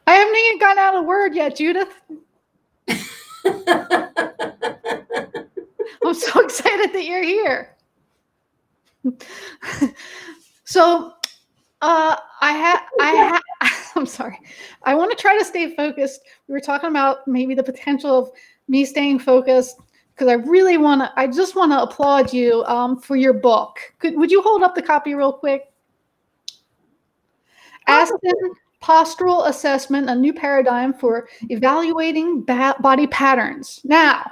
I haven't even gotten out a word yet, Judith. I'm so excited that you're here. So, I'm sorry. I want to try to stay focused. We were talking about maybe the potential of me staying focused because I just want to applaud you for your book. Would you hold up the copy real quick? Aston Postural Assessment, a new paradigm for evaluating body patterns. Now,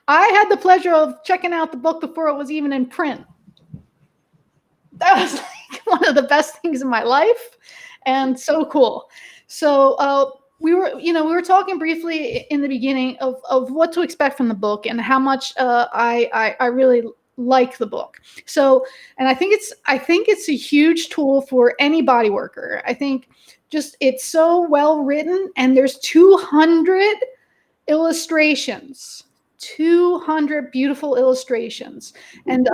I had the pleasure of checking out the book before it was even in print. That was like one of the best things in my life, and so cool. So we were talking briefly in the beginning of what to expect from the book and how much I really like the book. So, and I think it's a huge tool for any body worker. I think just it's so well written, and there's 200 illustrations, 200 beautiful illustrations, and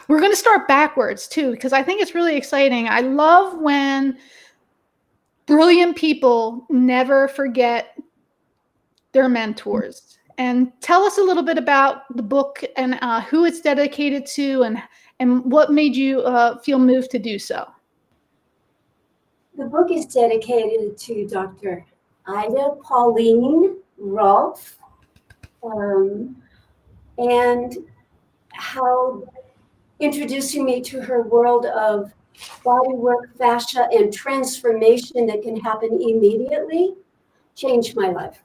we're going to start backwards too, because I think it's really exciting. I love when brilliant people never forget their mentors. And tell us a little bit about the book and who it's dedicated to, and what made you feel moved to do so. The book is dedicated to Dr. Ida Pauline Rolfe, and how introducing me to her world of bodywork, fascia, and transformation that can happen immediately changed my life.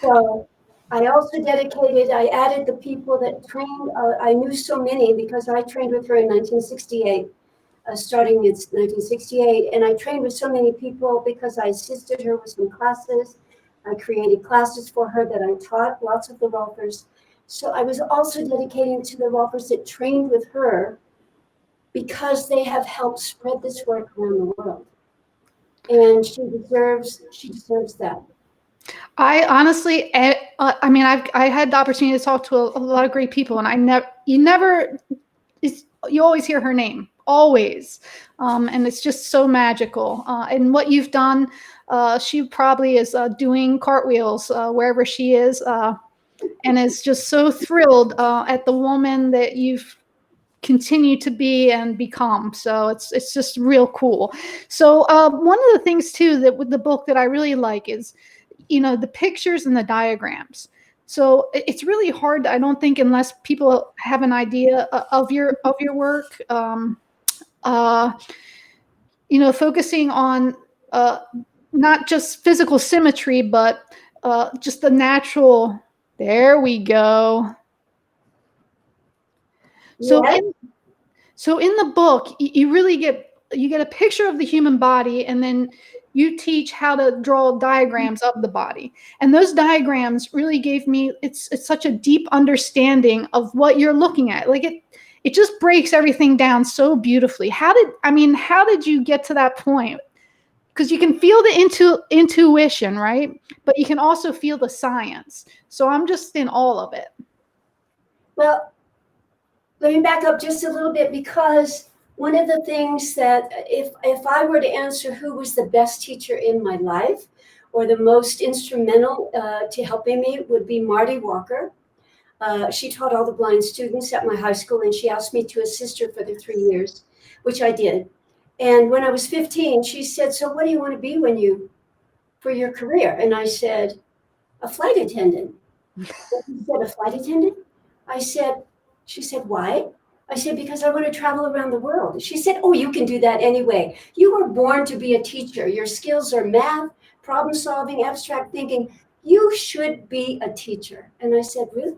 So I also I added the people that trained. I knew so many because I trained with her in 1968, starting in 1968. And I trained with so many people because I assisted her with some classes. I created classes for her that I taught lots of the Rolfers. So I was also dedicating to the Rolfers that trained with her because they have helped spread this work around the world. And she deserves that. I honestly, I mean, I had the opportunity to talk to a lot of great people, and you always hear her name, always, and it's just so magical. And what you've done, she probably is doing cartwheels wherever she is, and is just so thrilled at the woman that you've continue to be and become. So it's just real cool. So one of the things too that with the book that I really like is, the pictures and the diagrams. So it's really hard, I don't think, unless people have an idea of your work, focusing on not just physical symmetry, but just the natural. There we go. So Yes. So in the book, you really get a picture of the human body, and then you teach how to draw diagrams of the body. And those diagrams really gave me it's such a deep understanding of what you're looking at. Like it just breaks everything down so beautifully. How did you get to that point? Because you can feel the intuition, right? But you can also feel the science. So I'm just in all of it. Well, let me back up just a little bit, because one of the things that if I were to answer who was the best teacher in my life or the most instrumental to helping me would be Marty Walker. She taught all the blind students at my high school, and she asked me to assist her for the 3 years, which I did. And when I was 15, she said, "So what do you want to be for your career?" And I said, "A flight attendant." She said, "A flight attendant?" She said, "Why?" I said, "Because I want to travel around the world." She said, "Oh, you can do that anyway. You were born to be a teacher. Your skills are math, problem solving, abstract thinking. You should be a teacher." And I said, "Really?"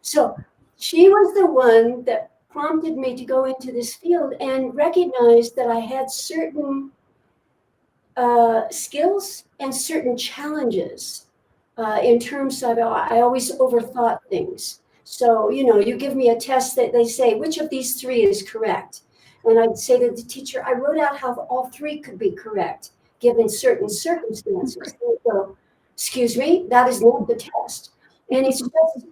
So she was the one that prompted me to go into this field and recognized that I had certain skills and certain challenges in terms of I always overthought things. So, you give me a test that they say, which of these three is correct? And I'd say to the teacher, I wrote out how all three could be correct, given certain circumstances. They go, "Excuse me, that is not the test." And it's just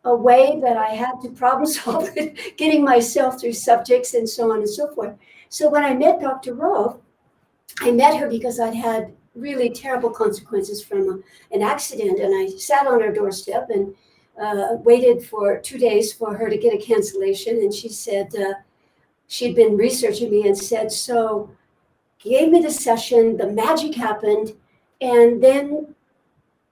a way that I had to problem solve it, getting myself through subjects and so on and so forth. So when I met Dr. Rolfe, I met her because I'd had really terrible consequences from an accident, and I sat on her doorstep and waited for 2 days for her to get a cancellation. And she said she'd been researching me and said, so gave me the session, the magic happened, and then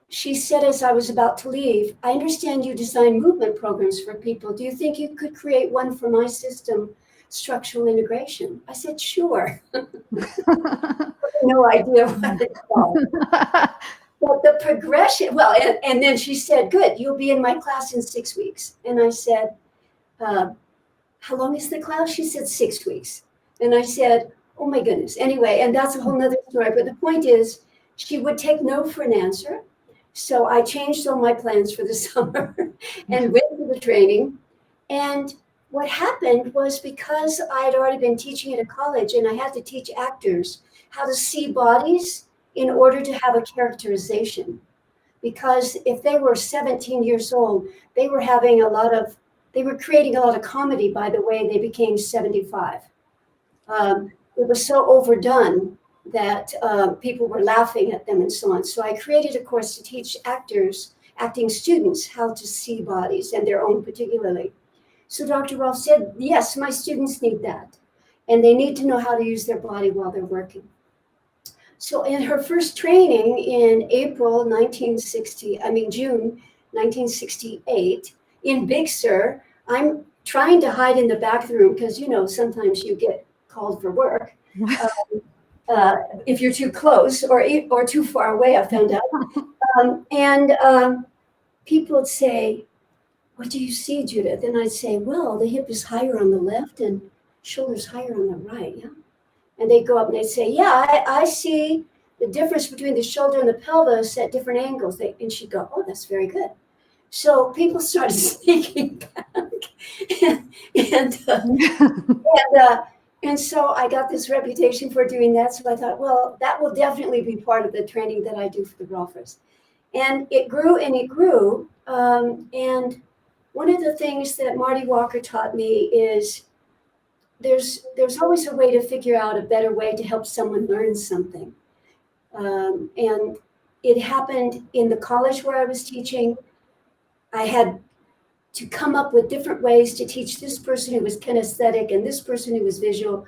she said as I was about to leave, I understand you design movement programs for people. Do you think you could create one for my system, structural integration? I said, sure. No idea what it's called. But the progression, well, and then she said, good, you'll be in my class in 6 weeks. And I said, how long is the class? She said 6 weeks. And I said, oh my goodness. Anyway, and that's a whole nother story. But the point is, she would take no for an answer. So I changed all my plans for the summer and went to the training. And what happened was, because I had already been teaching at a college and I had to teach actors how to see bodies in order to have a characterization. Because if they were 17 years old, they were creating a lot of comedy by the way they became 75. It was so overdone that people were laughing at them and so on. So I created a course to teach acting students, how to see bodies, and their own particularly. So Dr. Rolfe said, yes, my students need that. And they need to know how to use their body while they're working. So in her first training in June 1968, in Big Sur, I'm trying to hide in the back room because, sometimes you get called for work. If you're too close or too far away, I found out. People would say, what do you see, Judith? And I'd say, well, the hip is higher on the left and shoulders higher on the right. Yeah. And they'd go up and they'd say, yeah, I see the difference between the shoulder and the pelvis at different angles. And she'd go, oh, that's very good. So people started sneaking back. And so I got this reputation for doing that. So I thought, well, that will definitely be part of the training that I do for the Rolfers. And it grew and it grew. And one of the things that Marty Walker taught me is there's always a way to figure out a better way to help someone learn something. And it happened in the college where I was teaching. I had to come up with different ways to teach this person who was kinesthetic and this person who was visual.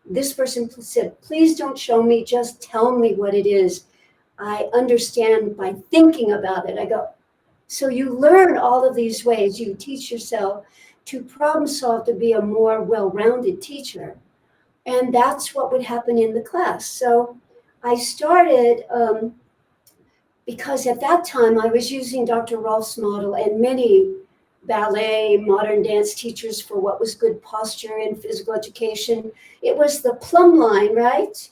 This person said, please don't show me, just tell me what it is. I understand by thinking about it. I go, so you learn all of these ways. You teach yourself to problem solve, to be a more well-rounded teacher. And that's what would happen in the class. So I started, because at that time I was using Dr. Rolfe's model and many ballet, modern dance teachers for what was good posture and physical education. It was the plumb line, right?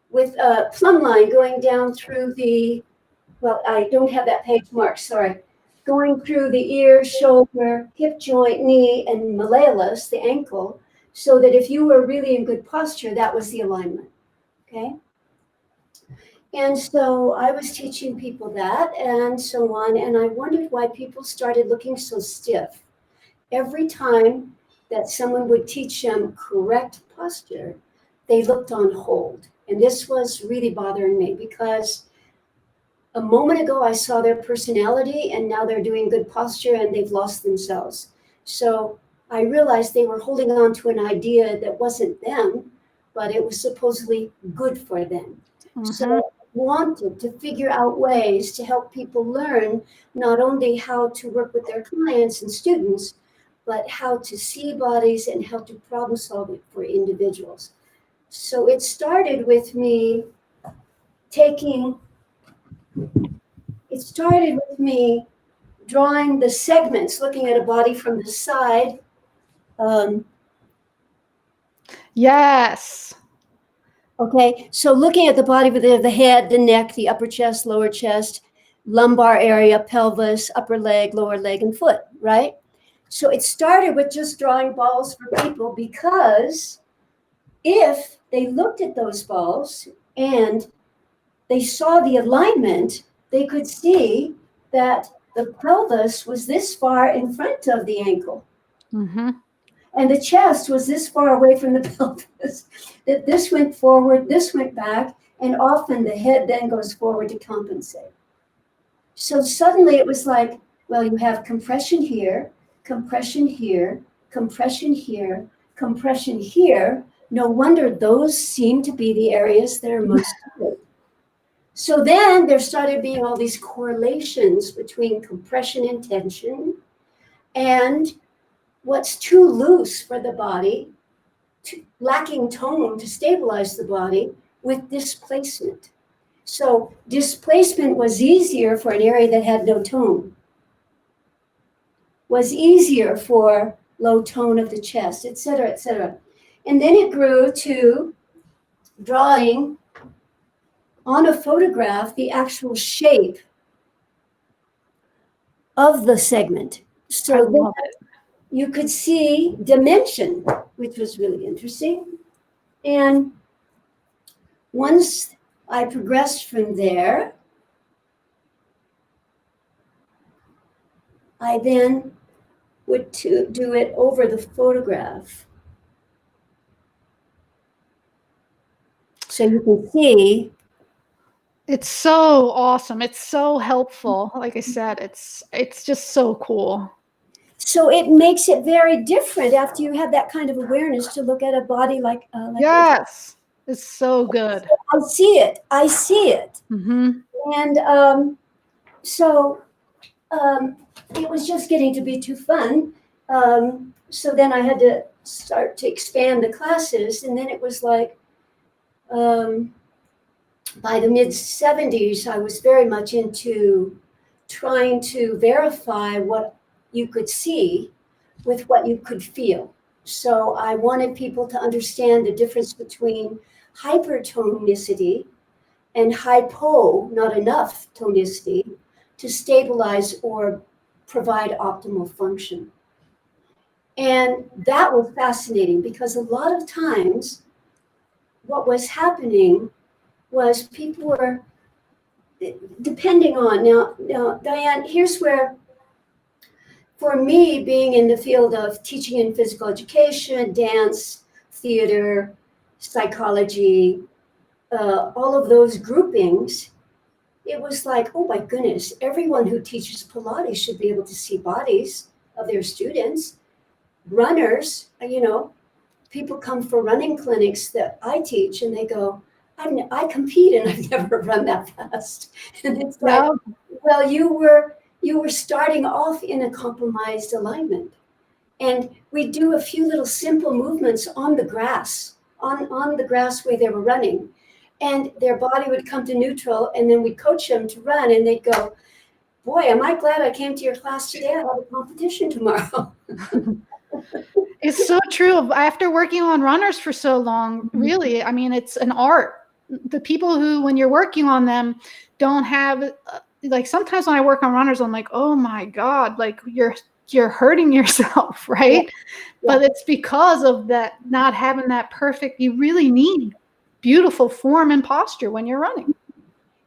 With a plumb line going down through I don't have that page marked, sorry. Going through the ear, shoulder, hip joint, knee, and malleolus, the ankle, so that if you were really in good posture, that was the alignment, okay? And so I was teaching people that and so on, and I wondered why people started looking so stiff. Every time that someone would teach them correct posture, they looked on hold. And this was really bothering me because a moment ago I saw their personality and now they're doing good posture and they've lost themselves. So I realized they were holding on to an idea that wasn't them, but it was supposedly good for them. Mm-hmm. So I wanted to figure out ways to help people learn not only how to work with their clients and students, but how to see bodies and how to problem solve it for individuals. So it started with me drawing the segments, looking at a body from the side. Yes. Okay, so looking at the body with the head, the neck, the upper chest, lower chest, lumbar area, pelvis, upper leg, lower leg, and foot, right? So it started with just drawing balls for people because if they looked at those balls and they saw the alignment, they could see that the pelvis was this far in front of the ankle. Mm-hmm. And the chest was this far away from the pelvis, that this went forward, this went back, and often the head then goes forward to compensate. So suddenly it was like, well, you have compression here, compression here, compression here, compression here. No wonder those seem to be the areas that are most good. So then there started being all these correlations between compression and tension and what's too loose for the body, lacking tone to stabilize the body, with displacement. So displacement was easier for an area that had no tone, was easier for low tone of the chest, et cetera, et cetera. And then it grew to drawing on a photograph the actual shape of the segment. So then you could see dimension, which was really interesting. And once I progressed from there, I then would do it over the photograph. So you can see. It's so awesome. It's so helpful. Like I said, it's just so cool. So it makes it very different after you have that kind of awareness to look at a body like yes, it's so good. I see it. I see it. Mm-hmm. And so it was just getting to be too fun. So then I had to start to expand the classes, and then it was like by the mid-70s, I was very much into trying to verify what you could see with what you could feel. So I wanted people to understand the difference between hypertonicity and hypo, not enough tonicity, to stabilize or provide optimal function. And that was fascinating because a lot of times what was happening was people were depending on, now Diane, here's where, for me, being in the field of teaching in physical education, dance, theater, psychology, all of those groupings, it was like, oh my goodness, everyone who teaches Pilates should be able to see bodies of their students. Runners, people come for running clinics that I teach and they go, I compete and I've never run that fast. And it's like, well, you were starting off in a compromised alignment. And we do a few little simple movements on the grass, on the grass where they were running. And their body would come to neutral, and then we'd coach them to run, and they'd go, boy, am I glad I came to your class today. I have a competition tomorrow. It's so true. After working on runners for so long, really, I mean, it's an art. The people who, when you're working on them, don't have, like sometimes when I work on runners, I'm like, oh my God, like you're hurting yourself, right? Yeah. But it's because of that, not having that perfect, you really need beautiful form and posture when you're running.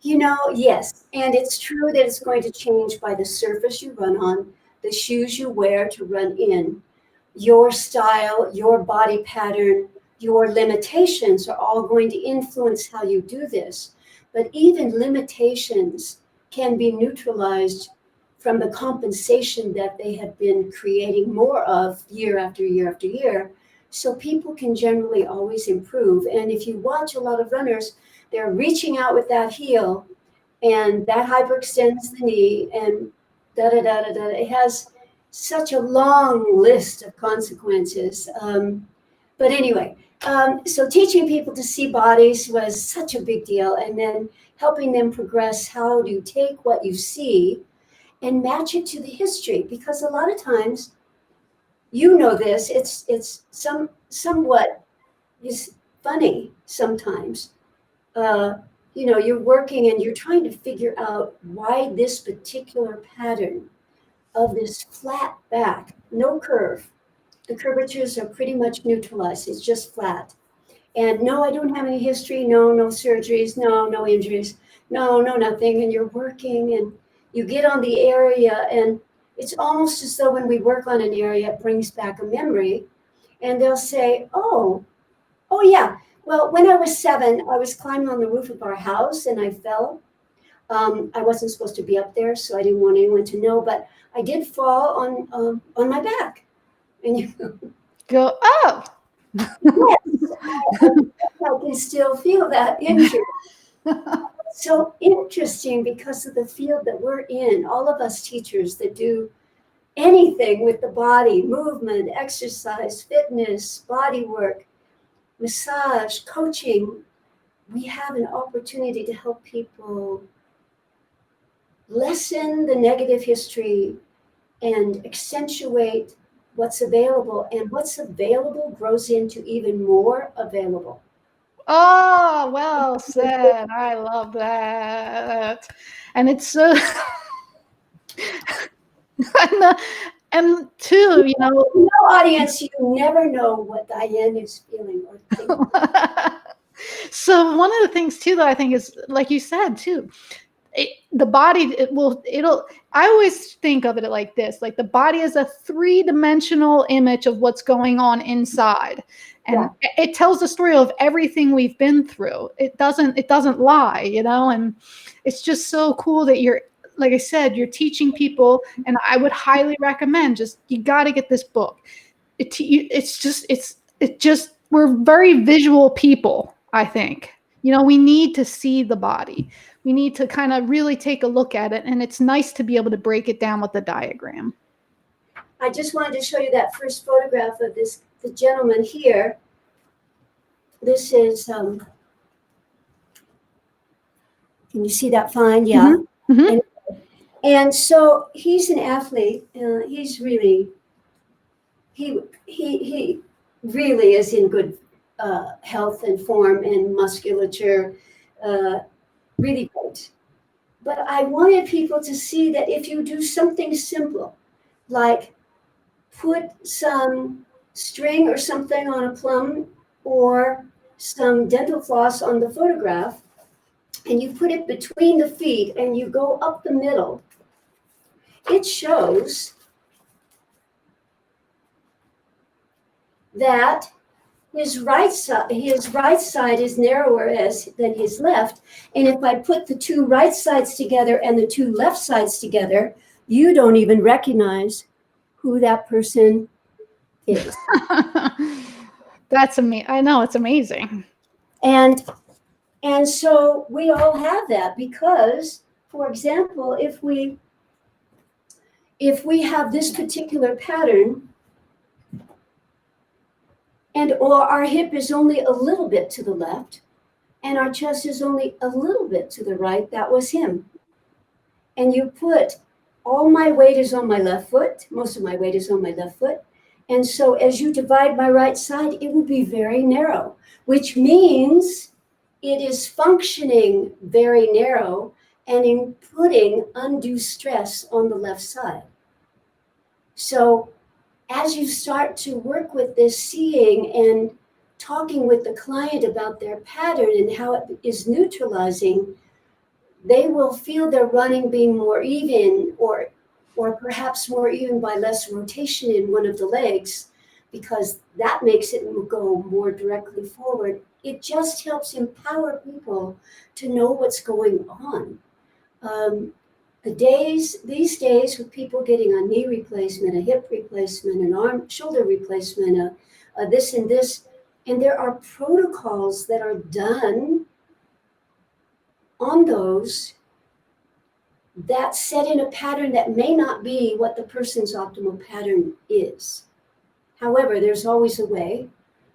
Yes. And it's true that it's going to change by the surface you run on, the shoes you wear to run in, your style, your body pattern, your limitations are all going to influence how you do this. But even limitations can be neutralized from the compensation that they have been creating more of year after year after year. So people can generally always improve. And if you watch a lot of runners, they're reaching out with that heel and that hyperextends the knee and da-da-da-da-da. It has such a long list of consequences. But anyway, so teaching people to see bodies was such a big deal. And then helping them progress how to take what you see and match it to the history. Because a lot of times, this, it's somewhat is funny sometimes. You're working and you're trying to figure out why this particular pattern of this flat back, no curve. The curvatures are pretty much neutralized. It's just flat. And no, I don't have any history. No surgeries. No injuries. No, nothing. And you're working and you get on the area, and it's almost as though when we work on an area, it brings back a memory. And they'll say, oh yeah, well, when I was 7, I was climbing on the roof of our house and I fell. I wasn't supposed to be up there, so I didn't want anyone to know, but I did fall on my back. And you Go up. yes, I can still feel that injury. So interesting because of the field that we're in. All of us teachers that do anything with the body, movement, exercise, fitness, body work, massage, coaching, we have an opportunity to help people lessen the negative history and accentuate what's available. And what's available grows into even more available. Oh, well said. I love that. And it's so and too, you know. No, audience, you never know what Diane is feeling or thinking. So one of the things too that I think is, like you said too, the body, I always think of it like this, like the body is a 3-dimensional image of what's going on inside. And it tells the story of everything we've been through. It doesn't lie, you know, and it's just so cool that you're, like I said, you're teaching people, and I would highly recommend, you got to get this book. We're very visual people, I think. You know, we need to see the body. We need to kind of really take a look at it, and it's nice to be able to break it down with a diagram. I just wanted to show you that first photograph of the gentleman here. This is, can you see that fine? Yeah. Mm-hmm. Mm-hmm. And so he's an athlete. He's really, he really is in good health and form and musculature, really great. But I wanted people to see that if you do something simple, like put some string or something on a plum or some dental floss on the photograph, and you put it between the feet and you go up the middle, it shows that his right side is narrower than his left. And if I put the 2 right sides together and the 2 left sides together, you don't even recognize who that person is. That's amazing. I know, it's amazing. And so we all have that because, for example, if we have this particular pattern, or our hip is only a little bit to the left and our chest is only a little bit to the right, that was him. And you put, all my weight is on my left foot, most of my weight is on my left foot. And so as you divide my right side, it will be very narrow, which means it is functioning very narrow and in putting undue stress on the left side. So as you start to work with this seeing and talking with the client about their pattern and how it is neutralizing, they will feel their running being more even, or perhaps more even by less rotation in one of the legs, because that makes it go more directly forward. It just helps empower people to know what's going on. These days with people getting a knee replacement, a hip replacement, an shoulder replacement, this and this, and there are protocols that are done on those that set in a pattern that may not be what the person's optimal pattern is. However, there's always a way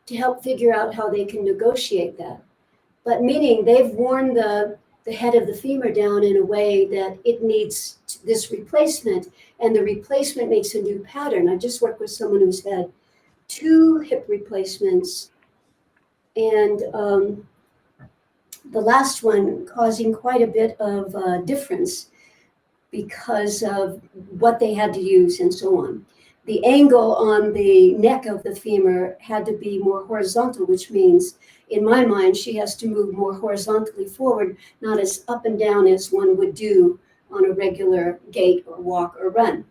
to help figure out how they can negotiate that. But meaning they've worn the head of the femur down in a way that it needs this replacement, and the replacement makes a new pattern. I just worked with someone who's had 2 hip replacements, and the last one causing quite a bit of difference because of what they had to use and so on. The angle on the neck of the femur had to be more horizontal, which means, in my mind, she has to move more horizontally forward, not as up and down as one would do on a regular gait or walk or run.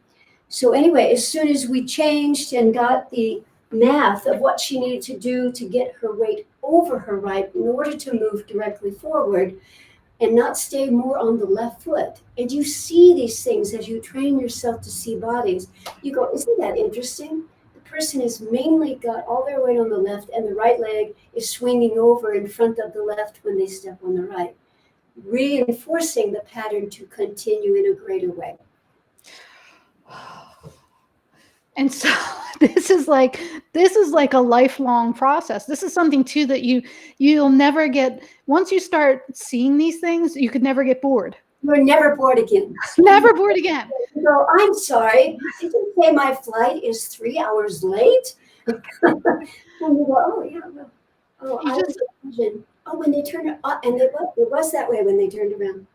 So anyway, as soon as we changed and got the math of what she needed to do to get her weight over her right in order to move directly forward and not stay more on the left foot. And you see these things as you train yourself to see bodies. You go, isn't that interesting? The person has mainly got all their weight on the left and the right leg is swinging over in front of the left when they step on the right, reinforcing the pattern to continue in a greater way. And so this is like a lifelong process. This is something too that you'll never get, once you start seeing these things, you could never get bored. You're never bored again. Never bored again. So I'm sorry. Did you say my flight is 3 hours late? And you go, oh yeah, well, oh, I just imagine. Oh, when they turn it and it was that way when they turned around.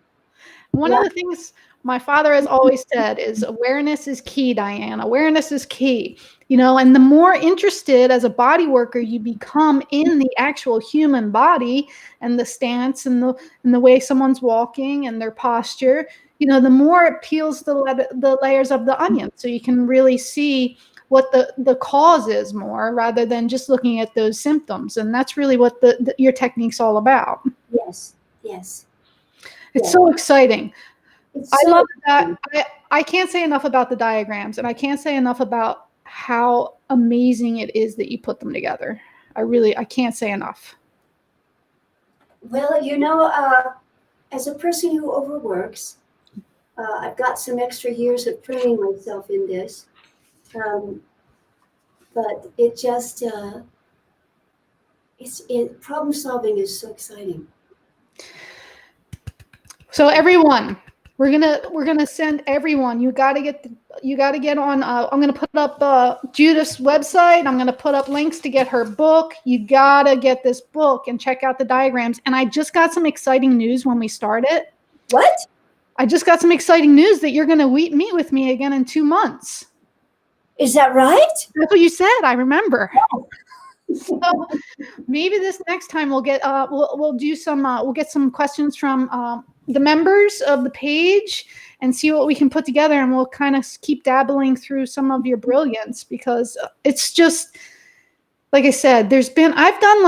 One of the things my father has always said is awareness is key, Diane. Awareness is key. And the more interested as a body worker you become in the actual human body and the stance and the way someone's walking and their posture, the more it peels the layers of the onion. So you can really see what the cause is more rather than just looking at those symptoms. And that's really what your technique's all about. Yes, yes. It's so exciting. I love that. I can't say enough about the diagrams, and I can't say enough about how amazing it is that you put them together. I can't say enough. Well, as a person who overworks, I've got some extra years of training myself in this. But it just, problem solving is so exciting. So everyone, we're gonna send everyone. You gotta get on. I'm gonna put up Judith's website. I'm gonna put up links to get her book. You gotta get this book and check out the diagrams. And I just got some exciting news when we started. What? I just got some exciting news that you're gonna meet with me again in 2 months. Is that right? That's what you said. I remember. So maybe this next time we'll get we'll do some we'll get some questions from the members of the page and see what we can put together, and we'll kind of keep dabbling through some of your brilliance, because it's just like I said, I've done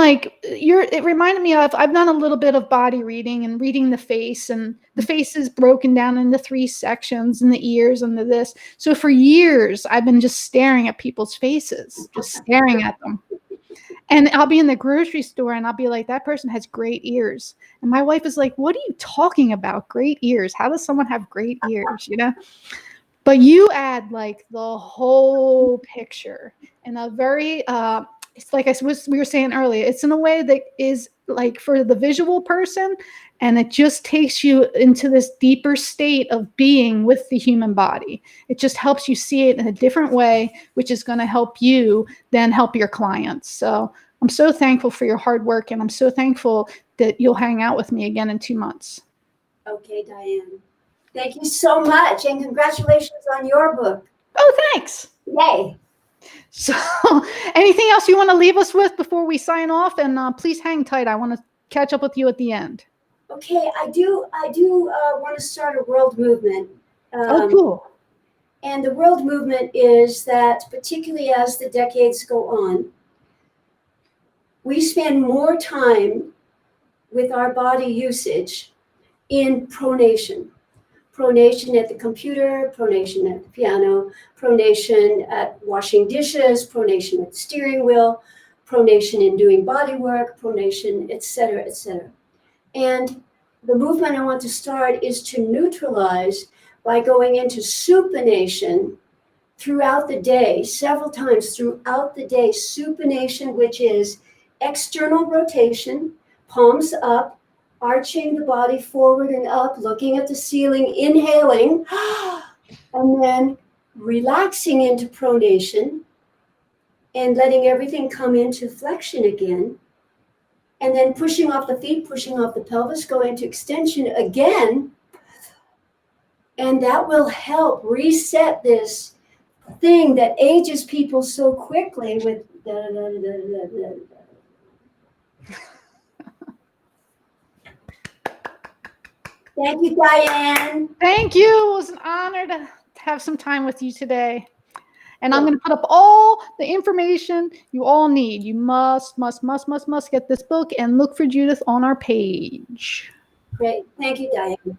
a little bit of body reading and reading the face, and the face is broken down into 3 sections, and the ears and this. So for years I've been just staring at people's faces, just staring at them. And I'll be in the grocery store and I'll be like, that person has great ears. And my wife is like, what are you talking about? Great ears? How does someone have great ears? But you add like the whole picture in a very, it's like we were saying earlier, it's in a way that is like for the visual person, and it just takes you into this deeper state of being with the human body. It just helps you see it in a different way, which is going to help you then help your clients. So I'm so thankful for your hard work, and I'm so thankful that you'll hang out with me again in 2 months. Okay, Diane. Thank you so much, and congratulations on your book. Oh, thanks. Yay. So anything else you want to leave us with before we sign off? And please hang tight. I want to catch up with you at the end. Okay, I do want to start a world movement. Oh, cool. And the world movement is that, particularly as the decades go on, we spend more time with our body usage in pronation. Pronation at the computer, pronation at the piano, pronation at washing dishes, pronation at the steering wheel, pronation in doing body work, pronation, et cetera, et cetera. And the movement I want to start is to neutralize by going into supination throughout the day, several times throughout the day. Supination, which is external rotation, palms up, arching the body forward and up, looking at the ceiling, inhaling, and then relaxing into pronation and letting everything come into flexion again. And then pushing off the feet, pushing off the pelvis, go into extension again. And that will help reset this thing that ages people so quickly with Thank you, Diane. Thank you. It was an honor to have some time with you today. And I'm going to put up all the information you all need. You must get this book and look for Judith on our page. Great. Thank you, Diane.